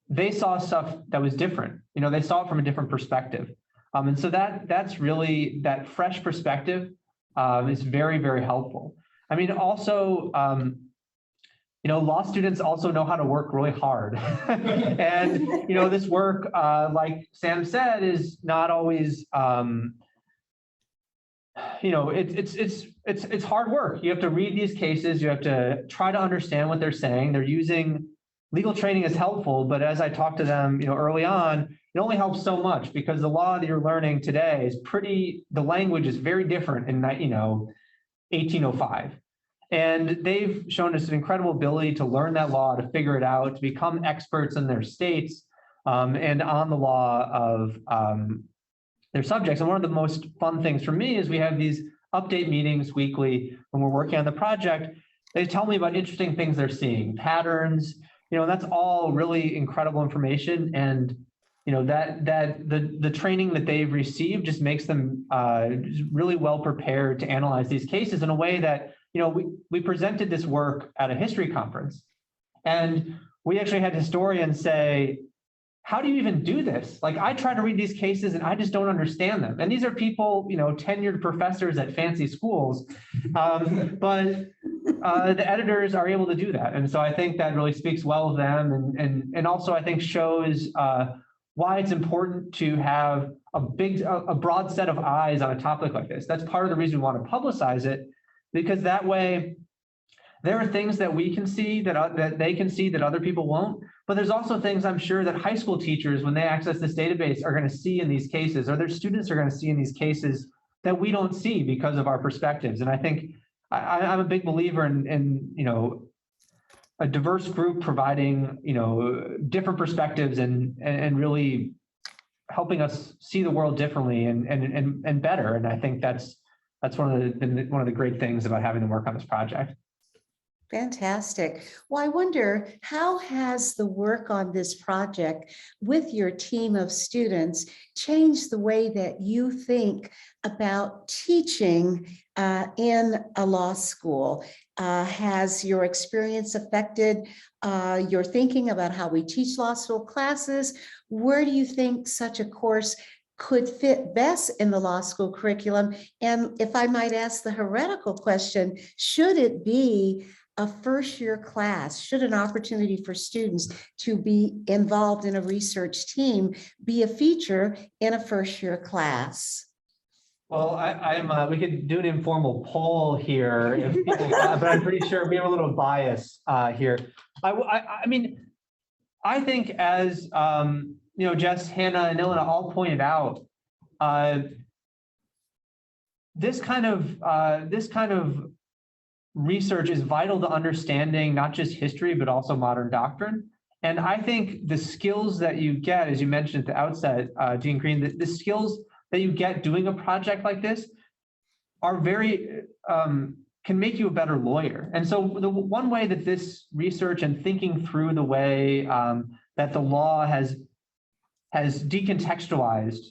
Speaker 2: they saw stuff that was different. They saw it from a different perspective. And so that's really, that fresh perspective is very, very helpful. I mean, also, law students also know how to work really hard. And, this work, like Sam said, is not always, it's hard work. You have to read these cases. You have to try to understand what they're saying. They're using legal training is helpful, but as I talked to them, early on, it only helps so much because the law that you're learning today is the language is very different in 1805. And they've shown us an incredible ability to learn that law, to figure it out, to become experts in their states and on the law of their subjects. And one of the most fun things for me is we have these update meetings weekly when we're working on the project. They tell me about interesting things they're seeing, patterns, that's all really incredible information. And, that the training that they've received just makes them really well prepared to analyze these cases in a way that, we presented this work at a history conference, and we actually had historians say, how do you even do this? Like, I try to read these cases and I just don't understand them. And these are people, tenured professors at fancy schools, but the editors are able to do that. And so I think that really speaks well of them, and also I think shows why it's important to have a broad set of eyes on a topic like this. That's part of the reason we want to publicize it, because that way there are things that we can see that they can see that other people won't. But there's also things I'm sure that high school teachers, when they access this database, are going to see in these cases, or their students are going to see in these cases that we don't see because of our perspectives. And I think I'm a big believer in a diverse group providing different perspectives and really helping us see the world differently and better. And I think that's one of the great things about having them work on this project.
Speaker 1: Fantastic. Well, I wonder, how has the work on this project with your team of students changed the way that you think about teaching in a law school? Has your experience affected your thinking about how we teach law school classes? Where do you think such a course could fit best in the law school curriculum? And if I might ask the heretical question, should it be a first-year class? Should an opportunity for students to be involved in a research team be a feature in a first-year class?
Speaker 2: Well, we could do an informal poll here, if people, but I'm pretty sure we have a little bias here. I mean, I think as Jess, Hannah, and Ilana all pointed out, this kind of research is vital to understanding not just history, but also modern doctrine. And I think the skills that you get, as you mentioned at the outset, Dean Greene, the skills that you get doing a project like this are very, can make you a better lawyer. And so the one way that this research and thinking through the way that the law has decontextualized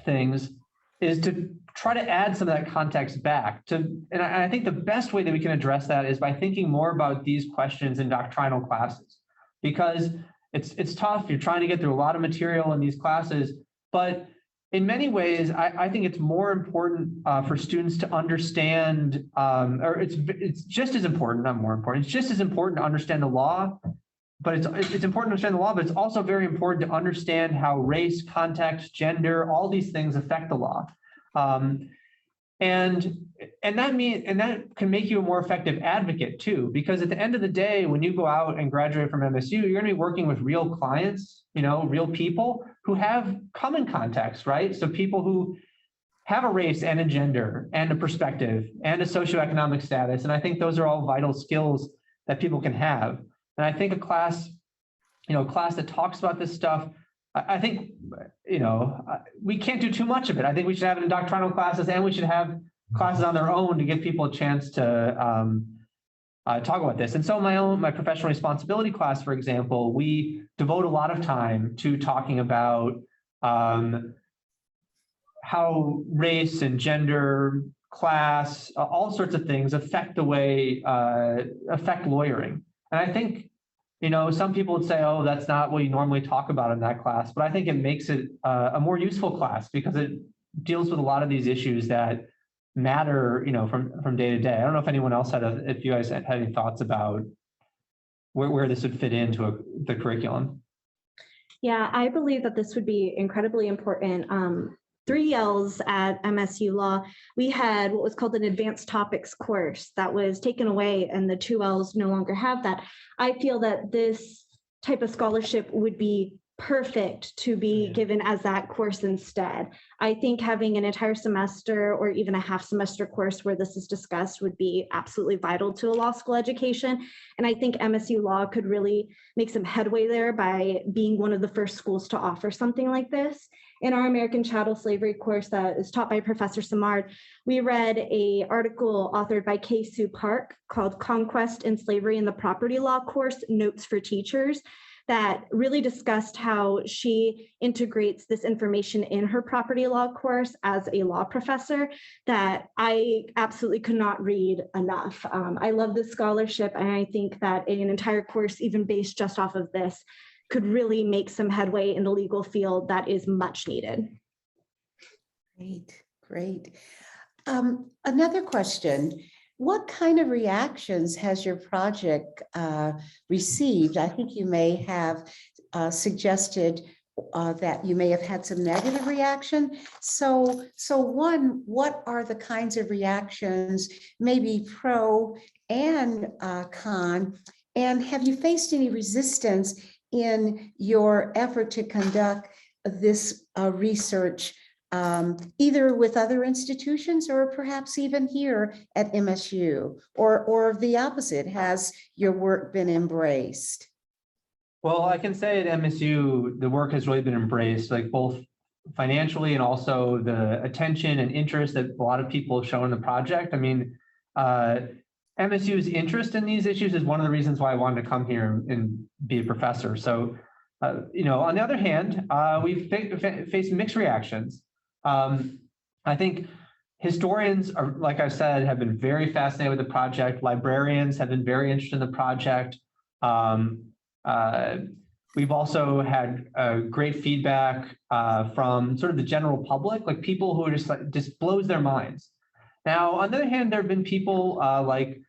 Speaker 2: things is to try to add some of that context back to, and I think the best way that we can address that is by thinking more about these questions in doctrinal classes, because it's tough. You're trying to get through a lot of material in these classes, but in many ways, I think it's more important for students to understand, or it's just as important, not more important, it's just as important to understand the law, but it's important to understand the law, but it's also very important to understand how race, context, gender, all these things affect the law. And that can make you a more effective advocate too, because at the end of the day, when you go out and graduate from MSU, you're going to be working with real clients, real people who have common context, right? So people who have a race and a gender and a perspective and a socioeconomic status. And I think those are all vital skills that people can have. And I think a class that talks about this stuff, I think, we can't do too much of it. I think we should have it in doctrinal classes, and we should have classes on their own to give people a chance to talk about this. And so my professional responsibility class, for example, we devote a lot of time to talking about how race and gender, class, all sorts of things affect lawyering. And I think, some people would say, oh, that's not what you normally talk about in that class, but I think it makes it a more useful class because it deals with a lot of these issues that matter, from day to day. I don't know if anyone else if you guys had any thoughts about where this would fit into the curriculum.
Speaker 7: Yeah, I believe that this would be incredibly important. 3 Ls at MSU Law, we had what was called an advanced topics course that was taken away, and the 2 Ls no longer have that. I feel that this type of scholarship would be perfect to be given as that course instead. I think having an entire semester or even a half semester course where this is discussed would be absolutely vital to a law school education. And I think MSU Law could really make some headway there by being one of the first schools to offer something like this. In our American Chattel Slavery course that is taught by Professor Simard, we read an article authored by K. Sue Park called Conquest and Slavery in the Property Law Course, Notes for Teachers, that really discussed how she integrates this information in her property law course as a law professor that I absolutely could not read enough. I love this scholarship, and I think that an entire course, even based just off of this, could really make some headway in the legal field that is much needed.
Speaker 1: Great. Another question. What kind of reactions has your project received? I think you may have suggested that you may have had some negative reaction. So one, what are the kinds of reactions, maybe pro and con? And have you faced any resistance in your effort to conduct this research, either with other institutions or perhaps even here at MSU, or the opposite? Has your work been embraced?
Speaker 2: Well, I can say at MSU, the work has really been embraced, like both financially and also the attention and interest that a lot of people have shown in the project. I mean, MSU's interest in these issues is one of the reasons why I wanted to come here and be a professor. So, you know, on the other hand, we've faced mixed reactions. I think historians are, like I said, have been very fascinated with the project. Librarians have been very interested in the project. We've also had great feedback from sort of the general public, like people who are just blows their minds. Now, on the other hand, there have been people like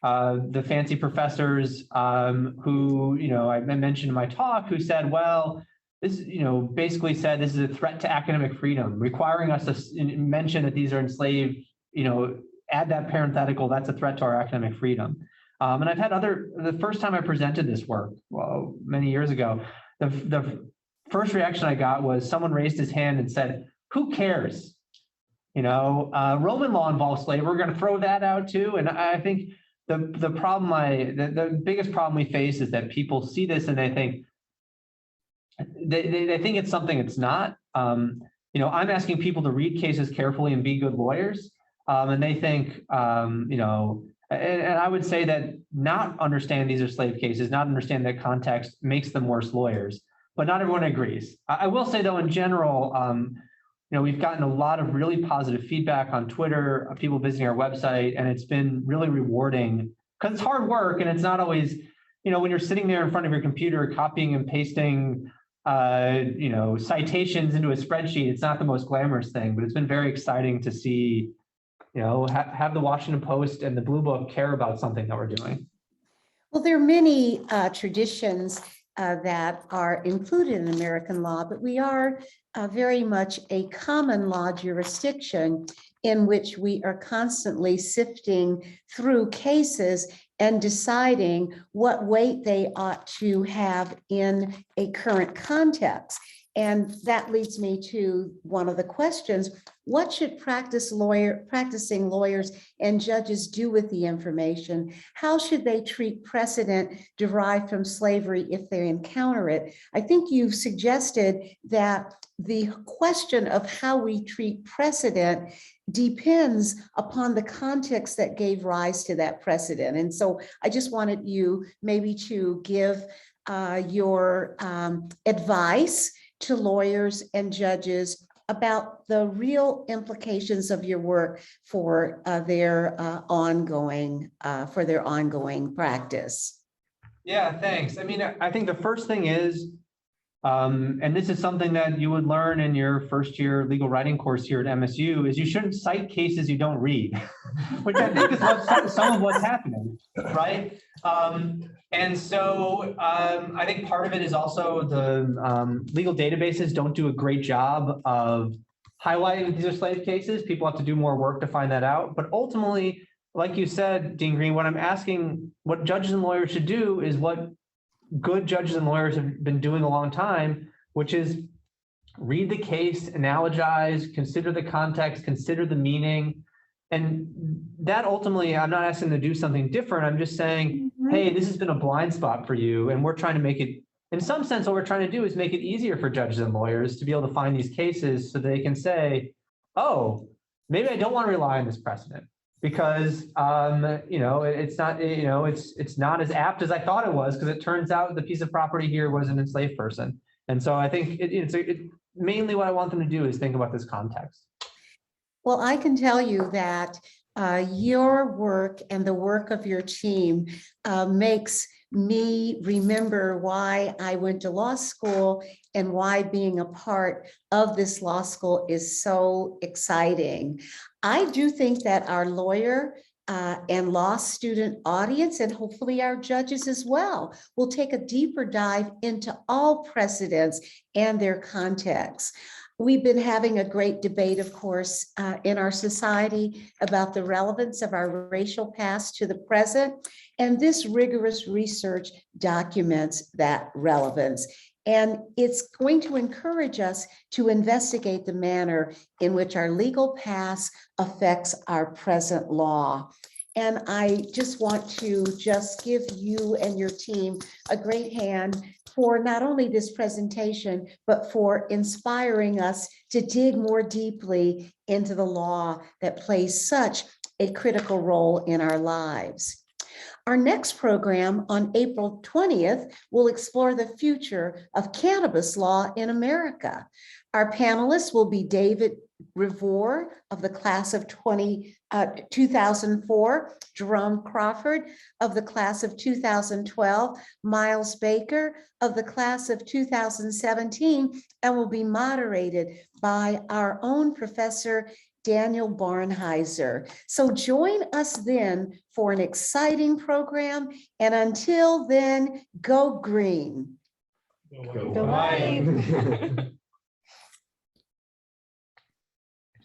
Speaker 2: the fancy professors who, you know, I mentioned in my talk, who said, well, this, you know, basically said this is a threat to academic freedom, requiring us to mention that these are enslaved, you know, add that parenthetical, that's a threat to our academic freedom. And I've had the first time I presented this work, well, many years ago, the first reaction I got was someone raised his hand and said, who cares? You know, Roman law involves slavery, we're gonna throw that out too. And I think the problem the biggest problem we face is that people see this and they think, they think it's something it's not. You know, I'm asking people to read cases carefully and be good lawyers. And they think, you know, and I would say that not understand these are slave cases, not understand that context makes them worse lawyers, but not everyone agrees. I will say though, in general, you know, we've gotten a lot of really positive feedback on Twitter, people visiting our website, and it's been really rewarding because it's hard work and it's not always, you know, when you're sitting there in front of your computer, copying and pasting, you know, citations into a spreadsheet, it's not the most glamorous thing, but it's been very exciting to see, you know, have the Washington Post and the Blue Book care about something that we're doing.
Speaker 1: Well, there are many traditions that are included in American law, but we are very much a common law jurisdiction in which we are constantly sifting through cases and deciding what weight they ought to have in a current context. And that leads me to one of the questions: what should practicing lawyers and judges do with the information? How should they treat precedent derived from slavery if they encounter it? I think you've suggested that the question of how we treat precedent depends upon the context that gave rise to that precedent. And so I just wanted you maybe to give your advice to lawyers and judges about the real implications of your work for their ongoing practice.
Speaker 2: Yeah, thanks. I mean, I think the first thing is, and this is something that you would learn in your first year legal writing course here at MSU, is you shouldn't cite cases you don't read, which I think is some of what's happening, right? And so I think part of it is also the legal databases don't do a great job of highlighting that these are slave cases. People have to do more work to find that out. But ultimately, like you said, Dean Greene, what I'm asking, what judges and lawyers should do is what good judges and lawyers have been doing a long time, which is read the case, analogize, consider the context, consider the meaning. And that ultimately, I'm not asking them to do something different. I'm just saying, hey, this has been a blind spot for you. And we're trying to make it, in some sense, what we're trying to do is make it easier for judges and lawyers to be able to find these cases so they can say, oh, maybe I don't want to rely on this precedent because, you know, it's not, you know, it's not as apt as I thought it was because it turns out the piece of property here was an enslaved person. And so I think it's mainly what I want them to do is think about this context.
Speaker 1: Well, I can tell you that your work and the work of your team makes me remember why I went to law school and why being a part of this law school is so exciting. I do think that our lawyer and law student audience, and hopefully our judges as well, will take a deeper dive into all precedents and their contexts. We've been having a great debate, of course, in our society about the relevance of our racial past to the present, and this rigorous research documents that relevance. And it's going to encourage us to investigate the manner in which our legal past affects our present law. And I just want to just give you and your team a great hand for not only this presentation, but for inspiring us to dig more deeply into the law that plays such a critical role in our lives. Our next program on April 20th will explore the future of cannabis law in America. Our panelists will be David Rivor of the class of 2004, Jerome Crawford of the class of 2012, Miles Baker of the class of 2017, and will be moderated by our own Professor Daniel Barnheiser. So join us then for an exciting program. And until then, go Greene.
Speaker 4: Go
Speaker 9: Go
Speaker 4: White.